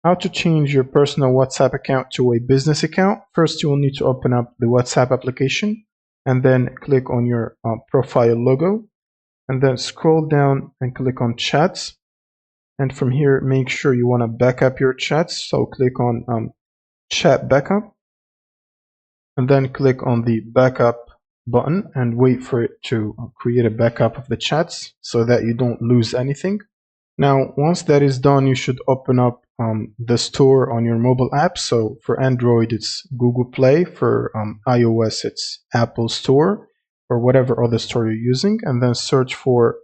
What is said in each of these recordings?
How to change your personal WhatsApp account to a business account. First, you will need to open up the WhatsApp application and then click on your profile logo and then scroll down and click on chats. And from here, make sure you want to back up your chats. So click on chat backup and then click on the backup button and wait for it to create a backup of the chats so that you don't lose anything. Now, once that is done, you should open up the store on your mobile app. So for Android, it's Google Play. For iOS, it's Apple Store or whatever other store you're using. And then search for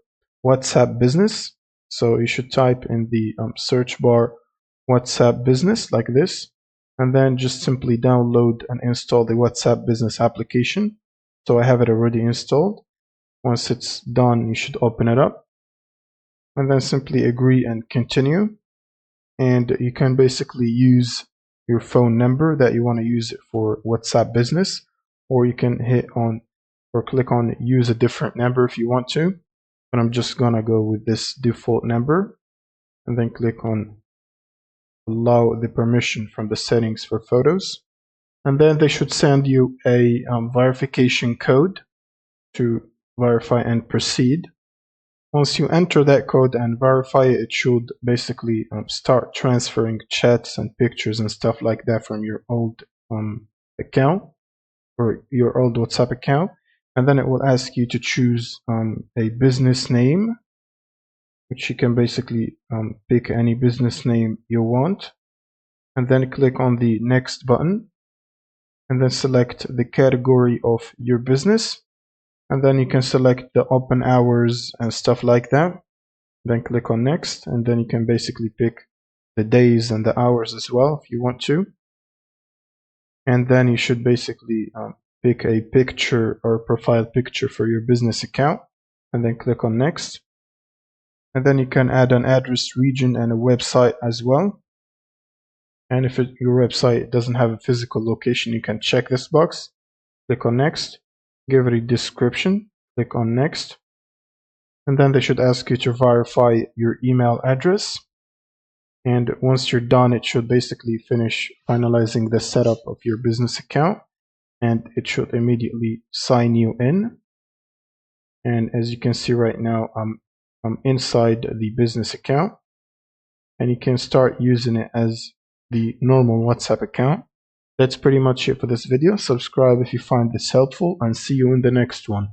WhatsApp Business. So you should type in the search bar WhatsApp Business like this. And then just simply download and install the WhatsApp Business application. So I have it already installed. Once it's done, you should open it up. And then simply agree and continue. And you can basically use your phone number that you want to use it for WhatsApp Business, or you can hit on or click on use a different number if you want to. But I'm just gonna go with this default number and then click on allow the permission from the settings for photos. And then they should send you a verification code to verify and proceed. Once you enter that code and verify it, it should basically start transferring chats and pictures and stuff like that from your old account or your old WhatsApp account. And then it will ask you to choose a business name, which you can basically pick any business name you want. And then click on the next button. And then select the category of your business. And then you can select the open hours and stuff like that. Then click on next, and then you can basically pick the days and the hours as well if you want to. And then you should basically pick a picture or profile picture for your business account, and then click on next. And then you can add an address, region, and a website as well. And if your website doesn't have a physical location, you can check this box. Click on next. Give it a description, click on next, and then they should ask you to verify your email address. And once you're done, it should basically finish finalizing the setup of your business account, and it should immediately sign you in. And as you can see right now, I'm inside the business account, and you can start using it as the normal WhatsApp account. That's pretty much it for this video. Subscribe if you find this helpful, and see you in the next one.